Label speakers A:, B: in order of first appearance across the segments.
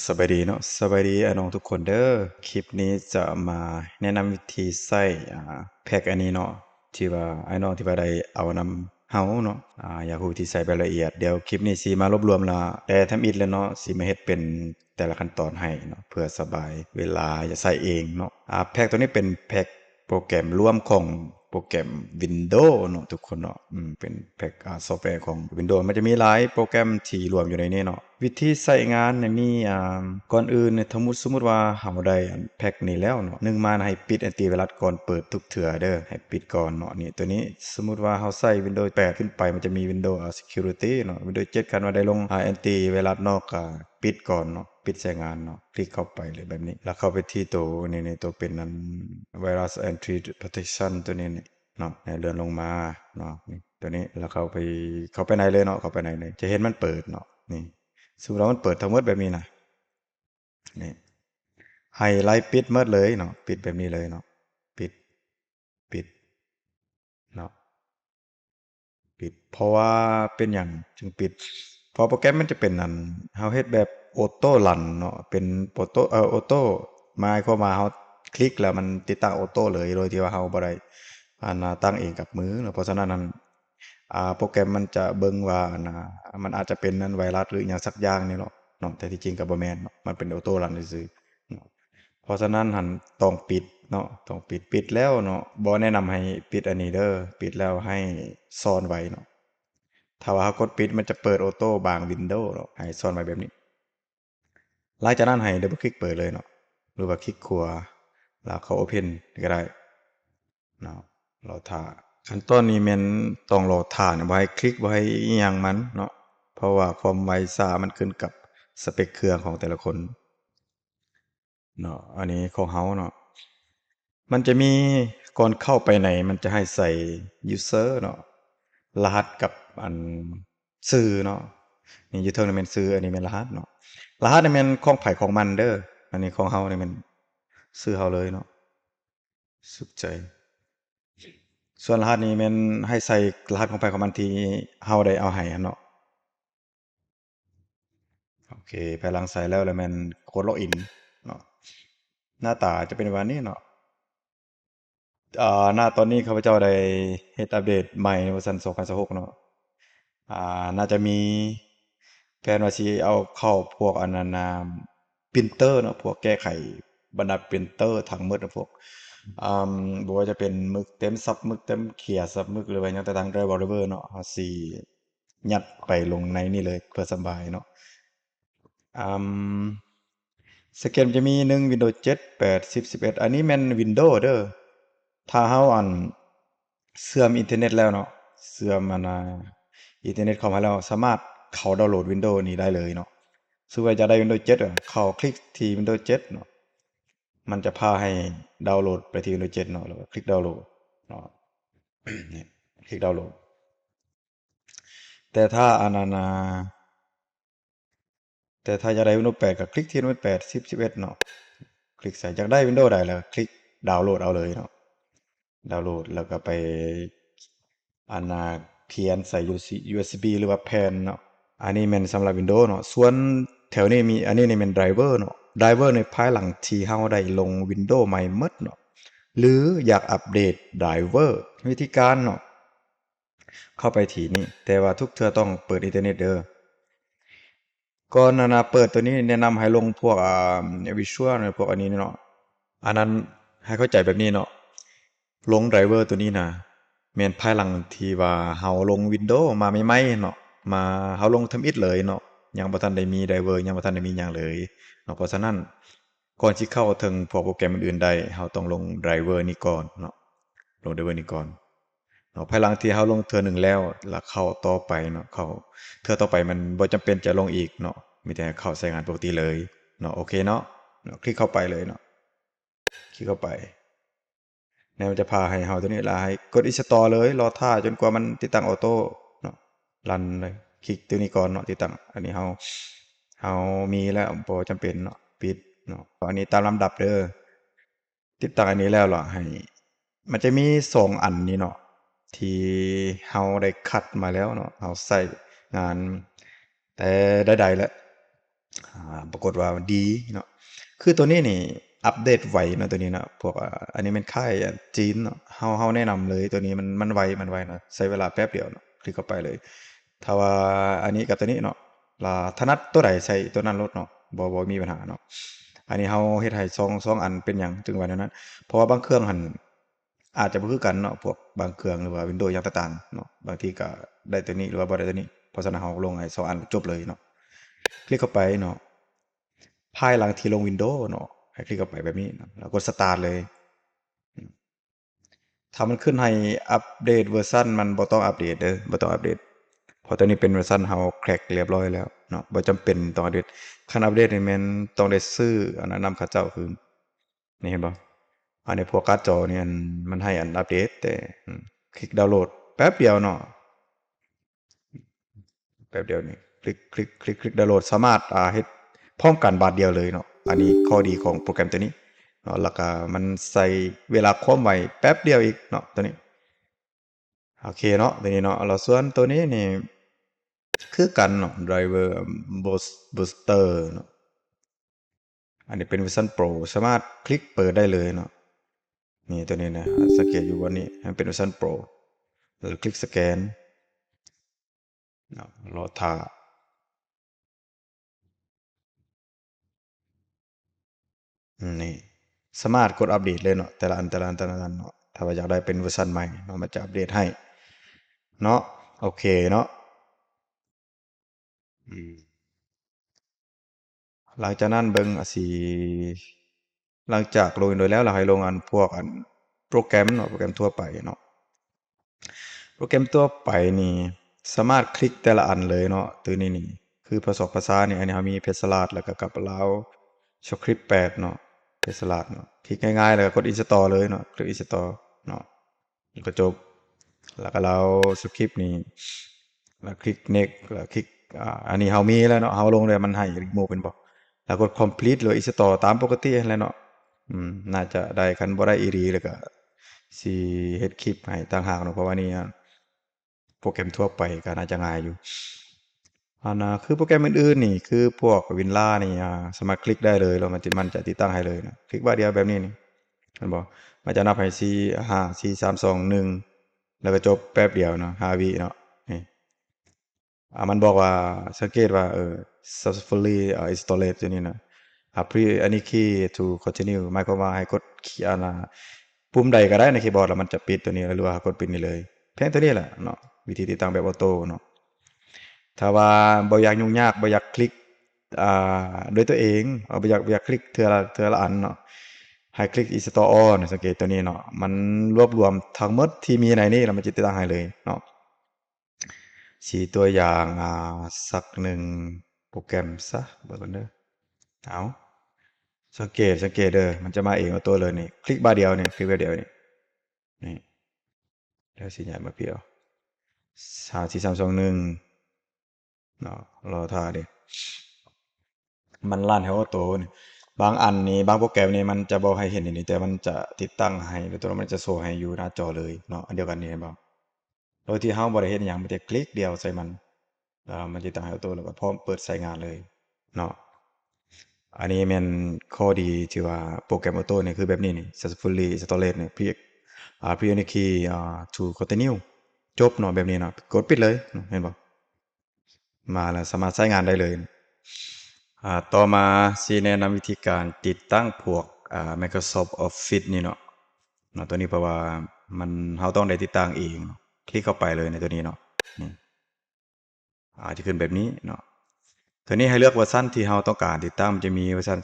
A: สบายดีเนาะสบายดีน้องทุกคนเด้อคลิปนี้จะมาแนะนำวิธีใช้แพ็กอันนี้เนาะที่ว่าน้องที่ว่าได้เอานำเฮาเนาะอยากรู้วิธีใช้แบบละเอียดเดี๋ยวคลิปนี้สิมารวบรวมและแต่ทำอิฐแล้วเนาะสิมาเฮ็ดเป็นแต่ละขั้นตอนให้เนาะเพื่อสบายเวลาจะใช้เองเนาะแพ็กตัวนี้เป็นแพ็กโปรแกรมร่วมของโปรแกรม Windows เนาะทุกคนเนาะเป็นแพ็กซอฟต์แวร์ของ Windows มันจะมีหลายโปรแกรมที่รวมอยู่ในนี้เนาะวิธีใช้งานเนี่ยมีก่อนอื่นเนี่ยสมมุติว่าเฮาได้แพ็กนี้แล้วเนาะหนึ่งมาให้ปิดแอนติไวรัสก่อนเปิดทุกเทื่อเด้อให้ปิดก่อนเนาะนี่ตัวนี้สมมุติว่าเฮาใช้ Windows 8 ขึ้นไปมันจะมี Windows Security เนาะ Windows 7คันว่าได้ลงแอนติไวรัสเนาะก็ปิดก่อนเนาะปิดใช้งานเนาะคลิกเข้าไปเลยแบบนี้แล้วเข้าไปที่ตัวนี่ตัวเป็นนั้น Virus Entry Protection ตัวนี้นี่เนาะเลื่อนลงมาเนาะนี่ตัวนี้แล้วเข้าไปในเลยเนาะเข้าไปในเลยจะเห็นมันเปิดเนาะนี่สมมุติว่ามันเปิดทั้งหมดแบบนี้นะนี่ไฮไลท์ปิดหมดเลยเนาะปิดแบบนี้เลยเนาะปิดปิดเนาะปิดเพราะว่าเป็นหยังจึงปิดเพราะโปรแกรมมันจะเป็นอันเฮาเฮ็ดแบบออโต้รันเนาะเป็นออโต้ออโต้หมายความว่าเฮาคลิกแล้วมันติดตั้งออโต้เลยโดยที่ว่าเฮาบ่ได้ตั้งเองกับมือเนาะเพราะฉะนั้นนั้นโปรแกรมมันจะเบิ่งว่ามันอาจจะเป็นนั้นไวรัสหรืออิหยังสักอย่างนี่เนาะแต่ที่จริงก็บ่แม่นเนาะมันเป็นออโต้รันซื่อๆเนาะเพราะฉะนั้นหั้นต้องปิดเนาะต้องปิดแล้วเนาะบ่แนะนำให้ปิดอันนี้เด้อปิดแล้วให้ซ่อนไว้เนาะถ้าว่าเฮากดปิดมันจะเปิดออโต้บางวินโดว์เนาะให้ซ่อนไว้แบบนี้หลังจากนั้นให้ดับเบิลคลิกเปิดเลยเนาะหรือว่าคลิกขวาแล้วเข้า Open ก็ได้เนาะรอท่า ขั้นตอนนี้แม่นต้องรอท่าน่ะบ่ให้คลิกบ่ให้อิหยังมันเนาะเพราะว่าความไวช้ามันขึ้นกับสเปกเครื่องของแต่ละคนเนาะอันนี้ของเฮาเนาะมันจะมีก่อนเข้าไปในมันจะให้ใส่ user เนาะรหัสกับอันชื่อเนาะนี่อยู่เทิงนี่แม่นชื่ออันนี้แม่นรหัสเนาะรหัสนี่แม่นของไผของมันเด้ออันนี้ของเฮานี่แม่นชื่อเฮาเลยเนาะสุขใจ ส่วนรหัสนี่แม่นให้ใส่รหัสของไผของมันที่เฮาได้เอาให้อะเนาะโอเคภายหลังใส่แล้วแม่นกดล็อกอินเนาะหน้าตาจะเป็นประมาณนี้เนาะณตอนนี้ข้าพเจ้าได้เฮ็ดอัปเดตใหม่ในเวอร์ชัน2026เนาะน่าจะมีแผนว่าสิเอาเข้าพวกอันนั้นพรินเตอร์เนาะพวกแก้ไขบรรดาพรินเตอร์ทั้งหมดอะพวกอ่าบ่ว่าจะเป็นหมึกเต็มซับหมึกเต็มเขียซับหมึกหรือว่าหยังต่างๆ driver เนาะเฮาสิยัดไปลงในนี่เลยเพื่อสำบายเนาะอืมสเกลมันจะมี1 Windows 7 8 10 11อันนี้แม่น Windows เด้อถ้าเฮาเสื่อมอินเทอร์เน็ตแล้วเนาะเสื่อมอินเทอร์เน็ตเข้ามาแล้วสามารถเข้าดาวน์โหลด Windows นี้ได้เลยเนาะสมมุติว่าจะได้ Windows 7อะเข้าคลิกที่ Windows 7เนาะมันจะพาให้ดาวน์โหลดไปที่ Windows 7เนาะแล้วก็คลิกดาวน์โหลดเนาะนี่คลิกดาวน์โหลดแต่ถ้าอันนั้นแต่ถ้าอยากได้ Windows 8ก็คลิกที่ Windows 8 10 11เนาะคลิกใส่อยากได้ Windows ใดแล้วก็คลิกดาวน์โหลดเอาเลยเนาะดาวน์โหลดแล้วก็ไปอันเขียนใส่ USB หรือว่าแผ่นเนาะอันนี้แม่นสำหรับ Windows เนาะส่วนแถวนี้มีอันนี้นี่แม่นไดรเวอร์เนาะไดรเวอร์ในภายหลังที่เฮาได้ลง Windows ใหม่หมดเนาะหรืออยากอัปเดตไดรเวอร์วิธีการเนาะเข้าไปที่นี่แต่ว่าทุกเทื่อต้องเปิดอินเทอร์เน็ตเด้อ ก่อนเปิดตัวนี้แนะนำให้ลงพวกVisual พวกอันนี้เนาะอันนั้นให้เข้าใจแบบนี้เนาะลงไดรเวอร์ตัวนี้นะแม่นภายหลังที่ว่าเฮาลง Windows มาใหม่ๆเนาะมาเฮาลงทำอิฐเลยเนาะยังบ่ทันได้มีไดรเวอร์ยังบ่ทันได้มีหยังเลยเนาะเพราะฉะนั้นก่อนสิเข้าถึงพวกโปรแกรมอื่นๆได้เฮาต้องลงไดรเวอร์นี้ก่อนเนาะลงไดรเวอร์นี้ก่อน เนาะภายหลังที่เราลงเทื่อหนึ่งแล้วเข้าต่อไปเนาะเข้าเทื่อต่อไปมันบ่จำเป็นจะลงอีกเนาะมีแต่เข้าใช้งานปกติเลยเนาะโอเคเนาะคลิกเข้าไปเลยเนาะคลิกเข้าไปแล้วมันจะพาให้เราตัวนี้ล่ะให้กด install เลยรอท่าจนกว่ามันติดตั้งออโต้เนาะรันเลยคลิกตัวนี้ก่อนเนาะติดตั้งอันนี้เรามีแล้วบ่จำเป็นเนาะปิดเนาะอันนี้ตามลำดับเด้อติดตั้งอันนี้แล้วเหรอให้มันจะมี2อันนี้เนาะ ที่เราได้คัดมาแล้วเนาะเราใส่งานแต่ใดๆแล้ว ปรากฏว่ามันดีเนาะคือตัวนี้นี่อัปเดตไวเนาะตัวนี้เนาะพวกอันนี้มันค่ายจีนเนาะเฮาแนะนำเลยตัวนี้มันไวเนาะใช้เวลาแป๊บเดียวเนาะคลิกเข้าไปเลยถ้าว่าอันนี้กับตัวนี้เนาะถนัดตัวใดใช้ตัวนั้นโลดเนาะบ่มีปัญหาเนาะอันนี้เฮาเฮ็ดให้สองอันเป็นหยังจึงว่าแนวนั้นเพราะว่าบางเครื่องหั้นอาจจะบ่คือกันเนาะพวกบางเครื่องหรือว่า Windows อย่างต่างๆเนาะบางทีก็ได้ตัวนี้หรือว่าบ่ได้ตัวนี้เพราะฉะนั้นเฮาลงให้สองอันจบเลยเนาะคลิกเข้าไปเนาะ ภายหลังที่ลง Windows เนาะให้คลิกเข้าไปแบบนี้นะแล้วกด Start เลยถ้ามันขึ้นให้อัปเดตเวอร์ชันมันบ่ต้องอัปเดตเด้อบ่ต้องอัปเดตเพราะตัวนี้เป็นเวอร์ชันเฮาแคร็กเรียบร้อยแล้วเนาะบ่จำเป็นต้องอัปเดตคันอัปเดตนี่แม่นต้องได้ซื้ออันนั้นนำเขาเจ้าคือนี่เห็นบ่อันนี้พวกการ์ดจอเนี่ยมันให้อันอัปเดตแต่คลิกดาวน์โหลดแป๊บเดียวเนาะแป๊บเดียวนี่คลิกดาวน์โหลดสามารถเฮ็ดพร้อมกันบาทเดียวเลยเนาะอันนี้ข้อดีของโปรแกรมตัวนี้เนาะแล้วก็มันใส่เวลาความไวแป๊บเดียวอีกเนาะตัวนี้โอเคเนาะตัวนี้เนาะแล้วส่วนตัวนี้นี่คือกันเนาะ Driver Booster เนาะอันนี้เป็นเวอร์ชัน Pro สามารถคลิกเปิดได้เลยเนาะนี่ตัวนี้นะสังเกตอยู่บนนี้มันเป็นเวอร์ชัน Pro แล้วคลิกสแกนเนาะรอท่า นี่สามารถกดอัปเดตเลยเนาะแต่ละอันเนาะถ้าว่าอยากได้เป็นเวอร์ชันใหม่เนาะมันจะอัปเดตให้เนาะโอเคเนาะอืมหลังจากนั้นเบิ่งสิหลังจากลงโดยแล้วเราให้ลงอันพวกอันโปรแกรมเนาะโปรแกรมทั่วไปเนาะโปรแกรมทั่วไปนี่สามารถคลิกแต่ละอันเลยเนาะตัวนี้นี่คือภาษานี่อันนี้เรามี Pencilart แล้วก็กับเรา Script 8เนาะ Pencilart เนาะคลิกง่ายๆแล้วก็กด Install เลยเนาะกด Install เนาะ แล้วก็จบแล้วก็เราสคริปต์นี่แล้วคลิก next แล้วคลิกอันนี้เฮามีแล้วเนาะเฮาลงเลยมันให้รีโมทเป็นบ่แล้วกด complete หรือ install ตามปกตินั่นแหละเนาะน่าจะได้คันบ่ได้อีหลีแล้วก็สิเฮ็ดคลิปให้ต่างหากเนาะเพราะว่านี่โปรแกรมทั่วไปก็น่าจะง่ายอยู่อันน่ะคือโปรแกรมอื่นๆนี่คือพวก Windows นี่สามารถคลิกได้เลยแล้วมันจะติดตั้งให้เลยนะคลิกบาดเดียวแบบนี้นี่เห็นบ่มันจะนับให้4 5 4 3 2 1แล้วก็จบแป๊บเดียวเนาะ5วิเนาะนี่มันบอกว่าสังเกตว่าsuccessfully installed ตัวนี้นะอันนี้ key to continue หมายความว่าให้กดคีย์ปุ่มใดก็ได้ในคีย์บอร์ดแล้วมันจะปิดตัวนี้หรือว่ากดปิดนี่เลยเพียงตัวนี้แหละเนาะวิธีติดตั้งแบบออโต้เนาะถ้าว่าบ่อยากยุ่งยากบ่อยากคลิกด้วยตัวเองบ่อยากคลิกเทื่อละอันเนาะให้คลิก install all สังเกตตัวนี้เนาะมันรวบรวมทั้งหมดที่มีในนี้แล้วมันจะติดตั้งให้เลยเนาะ สีตัวอย่างสักหนึ่งโปรแกรมซะเบิ่งก่อนเด้อเอาสังเกตเด้อมันจะมาเองเอาตัวเลยนี่คลิกบาร์เดียวนี่คลิกบาร์เดียวนี่แล้วสิย้ายมาเพียว5 4 3 2 1เนาะรอท่าเด้มันลั่นให้ออโตนี่บางอันนี่บางโปรแกรมนี่มันจะบ่ให้เห็นอันนี้แต่มันจะติดตั้งให้แล้วตัวนั้นมันจะโชว์ให้อยู่หน้าจอเลยเนาะอันเดียวกันนี่เห็นบ่โดยที่เฮาบ่ได้เฮ็ดหยังมีแต่คลิกเดียวใส่มันแล้วมันสิตั้งให้ออโตแล้วก็พร้อมเปิดใช้งานเลยเนาะ อันนี้แม่นข้อดีที่ว่าโปรแกรมออโต้นี่คือแบบนี้นี่ successfully installed นี่pre any key to continue จบเนาะแบบนี้เนาะกดปิดเลยเนาะเห็นบ่มาแล้วสามารถใช้งานได้เลยต่อมาสิแนะนำวิธีการติดตั้งพวกMicrosoft Office นี่เนาะตัวนี้เพราะว่ามันเราต้องได้ติดตั้งเองเนาะคลิกเข้าไปเลยในตัวนี้เนาะนี่จะขึ้นแบบนี้เนาะ ตัวนี้ให้เลือกเวอร์ชันที่เราต้องการติดตั้งมันจะมีเวอร์ชัน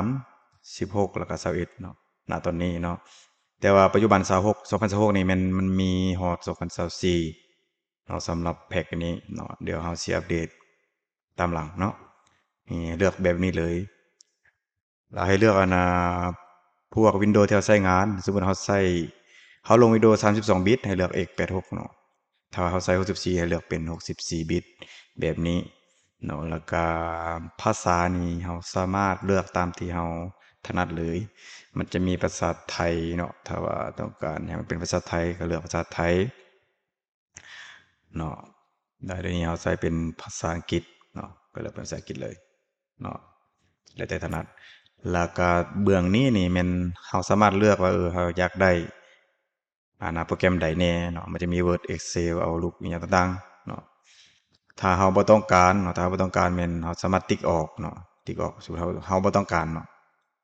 A: 2013 16แล้วก็21เนาะณตอนนี้เนาะแต่ว่าปัจจุบัน26 2026นี่มันมีฮอด2024เนาะสำหรับแพ็กอันนี้เนาะเดี๋ยวเราสิอัปเดตตามหลังเนาะนี่เลือกแบบนี้เลยแล้วให้เลือกพวก Windows ที่เราใช้งานสมมุติเราลง Windows 32 บิตให้เลือก x86 เนาะถ้าเราใช้64ให้เลือกเป็น64บิตแบบนี้เนาะแล้วก็ภาษานี่เราสามารถเลือกตามที่เราถนัดเลยมันจะมีภาษาไทยเนาะถ้าว่าต้องการให้มันเป็นภาษาไทยก็เลือกภาษาไทยเนาะได้เดี๋ยวนี้เราใส่เป็นภาษาอังกฤษเนาะก็เลือกเป็นภาษาอังกฤษเลย เนาะแล้วแต่ถนัดแล้วก็เบื้องนี้นี่แม่นเฮาสามารถเลือกว่าเฮาอยากได้โปรแกรมใดแน่เนาะมันจะมี Word Excel Outlook อิหยังต่างๆเนาะถ้าเฮาบ่ต้องการเนาะถ้าเฮาบ่ต้องการแม่นเฮาสามารถติ๊กออกเนาะติ๊กออกสมมุติเฮาบ่ต้องการเนาะ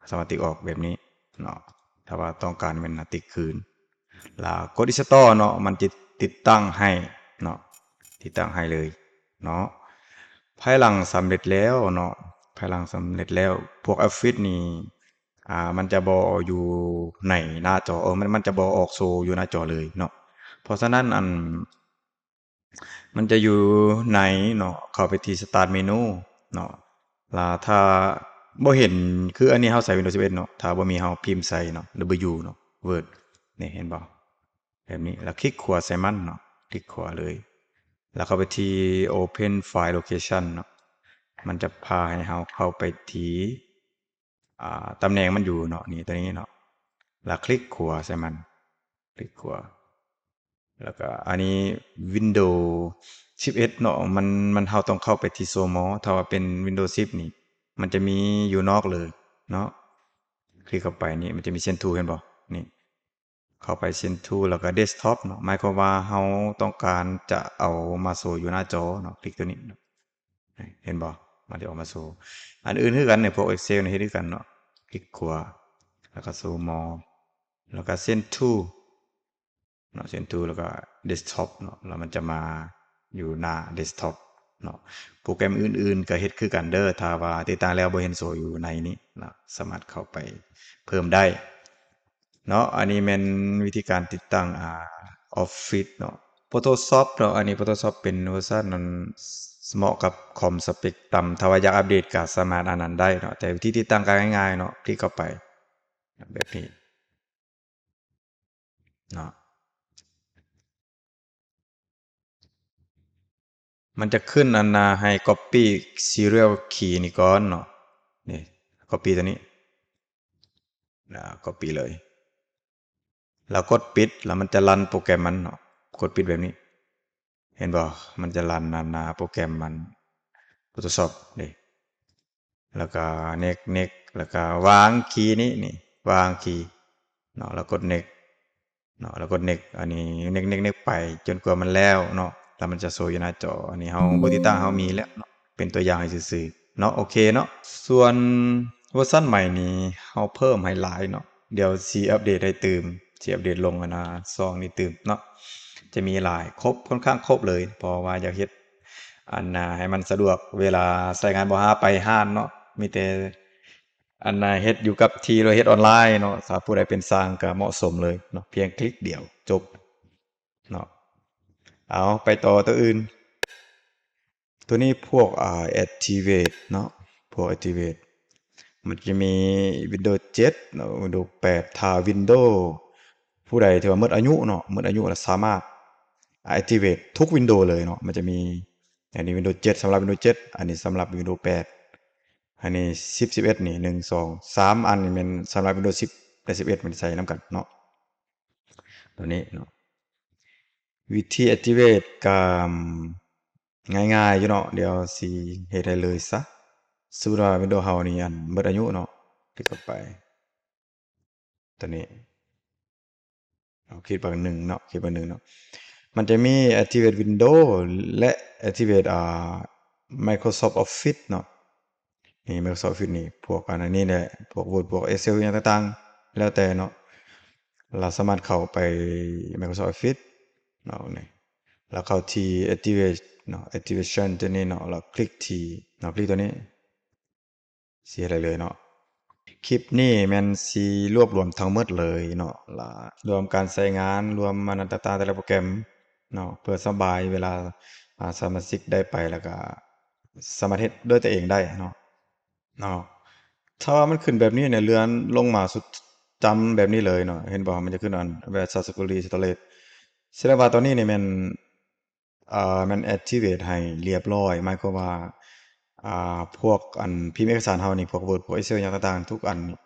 A: สามารถติ๊กออกแบบนี้เนาะถ้าว่าต้องการแม่นติ๊กคืนแล้วกด Install เนาะมันจะติดตั้งให้เนาะติดตั้งให้เลยเนาะภายหลังสำเร็จแล้วเนาะภายหลังสำเร็จแล้วพวก Office นี่มันจะบ่อยู่ในหน้าจอมันจะบ่ออกโชว์อยู่หน้าจอเลยเนาะเพราะฉะนั้นมันจะอยู่ในเนาะเข้าไปที่ Start Menu เนาะแล้วถ้าบ่เห็นคืออันนี้เฮาใส่ Windows 11เนาะถ้าบ่มีเฮาพิมพ์ใส่เนาะ W เนาะ Word นี่เห็นบ่แบบนี้แล้วคลิกขวาใส่มันเนาะคลิกขวาเลยแล้วเข้าไปที่ Open File Location เนาะมันจะพาให้เฮาเข้าไปที่ตำแหน่งมันอยู่เนาะนี่ตัวนี้เนาะแล้วคลิกขวาใส่มันคลิกขวาแล้วก็อันนี้ Windows 11เนาะมันเฮาต้องเข้าไปที่ Show More ถ้าว่าเป็น Windows 10นี่มันจะมีอยู่นอกเลยเนาะคลิกเข้าไปนี่มันจะมี Send to เห็นบ่นี่เข้าไป Send to แล้วก็ Desktop เนาะหมายความว่าเฮาต้องการจะเอามาโชว์อยู่หน้าจอเนาะคลิกตัวนี้เห็นบ่มันจะออกมาโชว์อันอื่นคือกันเนี่ยพวก Excel นี่เฮ็ดคือกันเนาะคลิกขวาแล้วก็ Show More แล้วก็ Send to เนาะ Send to แล้วก็ Desktop เนาะแล้วมันจะมาอยู่หน้า Desktop เนาะโปรแกรมอื่นๆก็เฮ็ดคือกันเด้อถ้าว่าติดตั้งแล้วบ่เห็นโชว์อยู่ในนี้เนาะสามารถเข้าไปเพิ่มได้เนาะอันนี้แม่นวิธีการติดตั้งOffice เนาะ Photoshop เนาะอันนี้ Photoshop เป็นเวอร์ชันนั้นเหมาะกับคอมสเปกต่ำถ้าว่าอยากอัปเดตก็สามารถอันนั้นได้เนาะแต่วิธีติดตั้งก็ง่ายๆเนาะคลิกเข้าไปแบบนี้เนาะ มันจะขึ้นอันนาให้ copy serial key นี่ก่อนเนาะนี่ copy ตัวนี้copy เลยแล้วกดปิดแล้วมันจะรันโปรแกรมมันเนาะกดปิดแบบนี้เห็นบ่มันจะรันอันนาโปรแกรมมัน Photoshop นี่แล้วก็ next แล้วก็วางคีย์นี้นี่วางคีย์เนาะแล้วกด next เนาะแล้วกด next อันนี้ next ไปจนกว่ามันแล้วเนาะแล้วมันจะโชว์อยู่หน้าจออันนี้เฮาบ่ติดตั้งเฮามีแล้วเนาะเป็นตัวอย่างให้ซื่อๆเนาะโอเคเนาะ ส่วนเวอร์ชันใหม่นี้เฮาเพิ่มให้หลายเนาะเดี๋ยวสิอัปเดตให้ตื่มสิอัปเดตลงซองนี้ตื่มเนาะจะมีหลายครบค่อนข้างครบเลยเพราะว่าอยากเฮ็ดให้มันสะดวกเวลาใช้งานบ่หาไปร้านเนาะมีแต่เฮ็ดอยู่กับที่หรือเฮ็ดออนไลน์เนาะถ้าผู้ใดเป็นช่างก็เหมาะสมเลยเนาะเพียงคลิกเดียวจบเนาะเอาไปต่อตัวอื่นตัวนี้พวกActivate เนาะพวก Activate มันจะมี Windows 7เนาะ Windows 8ถ้า Windows ผู้ใดที่ว่าหมดอายุเนาะหมดอายุแล้วสามารถ Activate ทุก Windows เลยเนาะมันจะมีอันนี้ Windows 7สำหรับ Windows 7อันนี้สำหรับ Windows 8อันนี้10 11นี่1 2 3อันนี่แม่นสำหรับ Windows 10และ11มันใส่นำกันเนาะตัวนี้เนาะวิธี Activate ก็ง่ายๆอยู่เนาะเดี๋ยวสิเฮ็ดให้เลยซะสมมุติว่า Windows เฮานี่หมดอายุเนาะคลิกเข้าไปตัวนี้ เอาคลิกบางหนึ่งเนาะคลิกบางหนึ่งเนาะมันจะมี Activate Windows และ Activate Microsoft Office เนาะนี่ Microsoft Office นี่พวกอันนี้แหละพวก Word พวก Excel อย่างต่างๆแล้วแต่เนาะเราสามารถเข้าไป Microsoft Office เนาะนี่แล้วเข้าที่ Activate เนาะ Activation ตัวนี้เนาะแล้วคลิกที่เนาะคลิกตัวนี้สิเฮ็ดได้เลยเนาะ คลิปนี้แม่นสิรวบรวมทั้งหมดเลยเนาะแล้วรวมการใช้งานรวมอันนั้นต่างๆแต่ละโปรแกรมเนาะเพื่อสบายเวลาสมาชิกได้ไปแล้วก็สามารถเฮ็ดด้วยตัวเองได้เนาะเนาะถ้าว่ามันขึ้นแบบนี้เนี่ยเลื่อนลงมาสุดจำแบบนี้เลยเนาะเห็นบ่มันจะขึ้นอัน Successfully Storage แสดงว่าตอนนี้นี่มัน activate ให้เรียบร้อยหมายความว่าพวกอันพิมพ์เอกสารเฮานี่พวก Word พวก Excel หยังต่างๆทุกอันนี่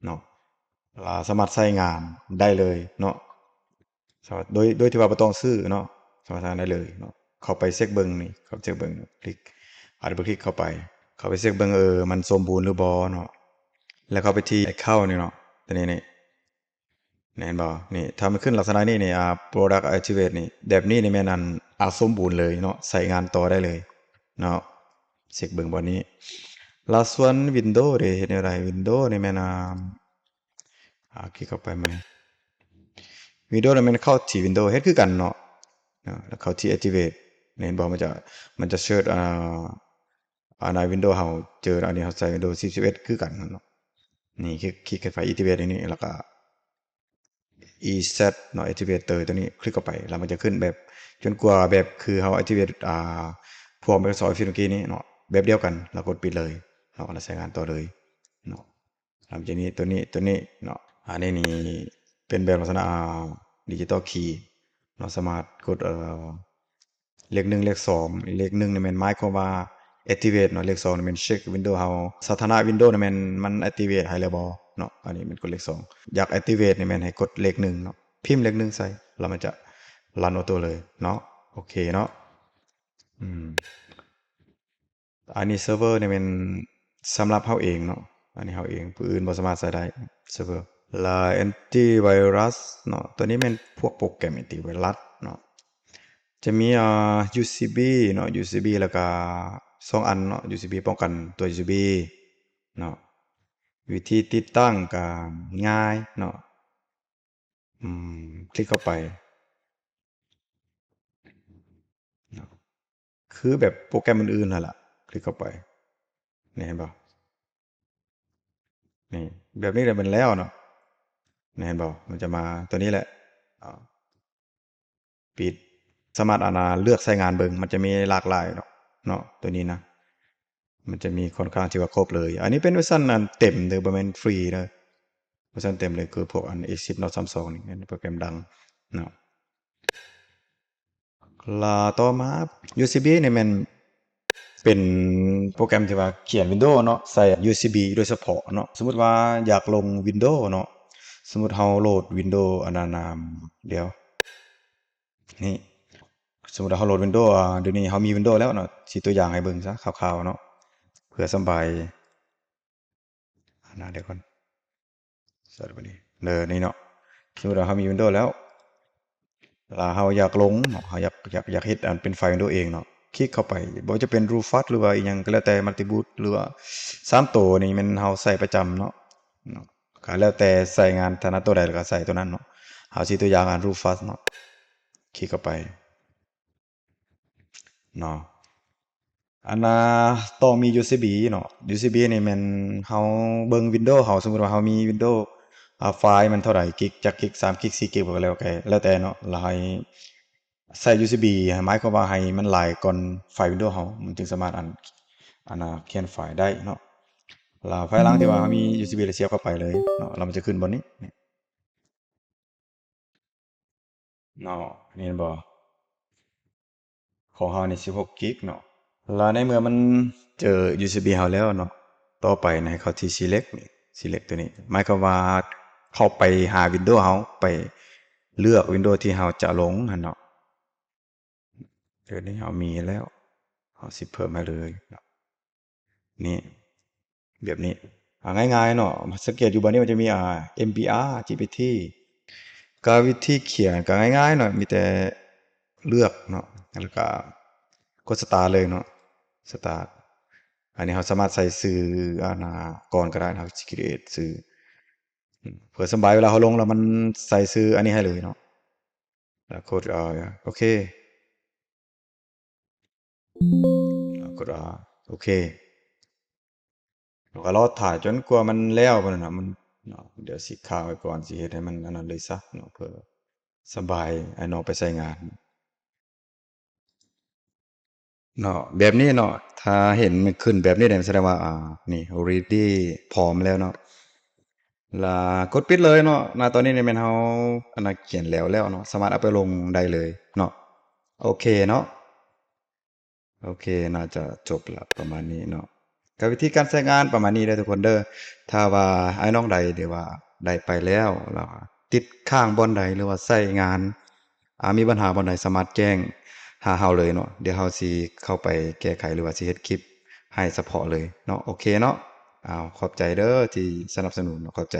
A: เนาะสามารถใช้งานได้เลยเนาะสามารถโดยที่ว่าบ่ต้องซื้อเนาะสามารถใช้งานได้เลยเนาะเข้าไปเช็กเบิ่งนี่เข้าไปเช็กเบิ่งคลิกdoubleคลิกเข้าไป เข้าไปเช็คเบิ่งมันสมบูรณ์หรือบ่เนาะแล้วเข้าไปที่ account นี่เนาะตัวนี้นี่เห็นบ่นี่ถ้ามันขึ้นลักษณะนี้นี่product activate นี่แบบนี้นี่แม่นสมบูรณ์เลยเนาะใช้งานต่อได้เลยเนาะเช็คเบิ่งบ่นี้แล้วส่วน Windows เด้เฮ็ดแนวใด Windows นี่แม่นคลิกเข้าไปไหม Windows นี่มันเข้าที่ Windows เฮ็ดคือกันเนาะแล้วเข้าที่ activate เห็นบ่มันจะเสิร์ชใน Windows เฮาเจออันนี้เฮาใช้ Windows 10 11คือกันเนาะนี่คลิกเข้าไป activate อันนี้แล้วก็ EZ เนาะ activator ตัวนี้คลิกเข้าไปแล้วมันจะขึ้นแบบจนกว่าแบบคือเฮา activate พวก Microsoft Office เมื่อกี้นี้เนาะแบบเดียวกันแล้วกดปิดเลยเราก็ใช้งานต่อเลยเนาะหลังจากนี้ตัวนี้เนาะอันนี้นี่เป็นแบบลักษณะDigital Key เราสามารถกดเลข1เลข2เลข1นี่แม่นหมายความว่า activate เนาะเลข2นี่แม่นเช็ค Windows เฮาสถานะ Windows นี่แม่นมัน activate ให้แล้วบ่เนาะอันนี้มันกดเลข2อยาก activate นี่แม่นให้กดเลข1เนาะพิมพ์เลข1ใส่แล้วมันจะรันออโตเลยเนาะโอเคเนาะอืมอันนี้เซิร์ฟเวอร์นี่แม่นสำหรับเฮาเองเนาะอันนี้เฮาเองผู้อื่นบ่สามารถใช้ได้เซิร์ฟเวอร์แล้ว antivirus เนาะตัวนี้แม่นพวกโปรแกรม antivirus เนาะ จะมีUCB เนาะ UCB แล้วก็2อันเนาะ UCB ป้องกันตัว USB เนาะวิธีติดตั้งก็ง่ายเนาะอืคลิกเข้าไปเนาะคือแบบโปรแกรมอื่นๆนั่นล่ะคลิกเข้าไปนี่เห็นบ่นี่แบบนี้เลยมันแล้วเนาะนี่เห็นบ่มันจะมาตัวนี้แหละอ่าปิดสามารถเลือกใช้งานเบิ่งมันจะมีหลากหลายเนาะตัวนี้นะมันจะมีค่อนข้างที่ว่าครบเลยอันนี้เป็นเวอร์ชันอันเต็มเด้อบ่แม่นฟรีเด้อ เวอร์ชันเต็มเลยคือพวกอัน Exit Note 32นี่เป็นโปรแกรมดังเนาะแล้วต่อมา UCB นี่แม่นเป็นโปรแกรมที่ว่าเขียน Windows เนาะใส่ UCB โดยเฉพาะเนาะสมมุติว่าอยากลง Windows เนาะสมมุติเฮาโหลด Windows อันนั้นเดี๋ยวนี่สมมุติว่าเฮาโหลด Windows เดี๋ยวนี้เฮามี Windows แล้วเนาะสิตัวอย่างให้เบิ่งซะคร่าวๆเนาะเพื่อสำบายเดี๋ยวก่อนสวัสดีนี่เนาะสมมุติว่าเฮามี Windows แล้ว เฮาอยากลงเนาะเฮาอยากเฮ็ดอันเป็นไฟล์ของตัวเองเนาะคลิกเข้าไปบ่ว่าจะเป็น Rufus หรือว่าอิหยังก็แล้วแต่ Multiboot หรือว่า3ตัวนี่แม่นเฮาใช้ประจำเนาะก็แล้วแต่ใช้งานถนัดตัวใดก็ใช้ตัวนั้นเนาะเฮาสิตัวอย่างอัน Rufus เนาะคลิกเข้าไปเนาะอันต้องมี USB เนาะ USB นี่แม่นเฮาเบิ่ง Windows เฮาสมมุติว่าเฮามี Windows ไฟล์มันเท่าใดกิกจักกิก3กิก4กิกก็แล้วแต่เนาะแล้วให้ใส่ USB หมายความว่าให้มันหลายก่อนไฟล์ Windows เฮามันจึงสามารถเขียนไฟล์ได้เนาะแล้วภายหลังที่ว่าเฮามี USB แล้วเสียบเข้าไปเลยเนาะแล้วมันจะขึ้นบนนี้นี่เนาะนี่เห็นบ่ของเฮานี่16กิกเนาะ แล้วในเมื่อมันเจอ USB เฮาแล้วเนาะต่อไปนะให้เข้าที่ select นี่ select ตัวนี้หมายความว่าเข้าไปหา Windows เฮาไปเลือก Windows ที่เฮาจะลงหั่นเนาะเดี๋ยวนี้เฮามีแล้วเฮาสิเพิ่มให้เลยเนาะนี่แบบนี้ง่ายๆเนาะสังเกตอยู่บัดนี้มันจะมีMBR GPT ก็วิธีเขียนก็ง่ายๆเนาะมีแต่เลือกเนาะแล้วก็กด start เลยเนาะ start อันนี้เราสามารถใส่ชื่อก่อนก็ได้นะครับ create ชื่อเพื่อสำบายเวลาเราลงแล้วมันใส่ชื่ออันนี้ให้เลยเนาะแล้วกดโอเคกดโอเคแล้วก็รอถ่ายจนกว่ามันแล้วพุ่นน่ะมันเนาะเดี๋ยวสิค้างไว้ก่อนสิเฮ็ดให้มันอันนั้นเลยซะเนาะเพื่อสบายให้น้องไปใช้งานเนาะแบบนี้เนาะถ้าเห็นมันขึ้นแบบนี้เนี่ยแสดงว่านี่ ready พร้อมแล้วเนาะ แล้วกดปิดเลยเนาะณตอนนี้นี่แม่นเฮาเขียนแล้วเนาะสามารถเอาไปลงได้เลยเนาะโอเคเนาะโอเคน่าจะจบแล้วประมาณนี้เนาะก็วิธีการใช้งานประมาณนี้เด้อทุกคนเด้อถ้าว่าไอ้น้องใดหรือว่าได้ไปแล้วติดค้างบ่อนใดหรือว่าใช้งานมีปัญหาบ่อนใดสามารถแจ้งหาเฮาเลยเนาะเดี๋ยวเฮาสิเข้าไปแก้ไขหรือว่าสิเฮ็ดคลิป ให้เฉพาะเลยเนาะโอเคเนาะอ้าวขอบใจเด้อที่สนับสนุนเนาะขอบใจ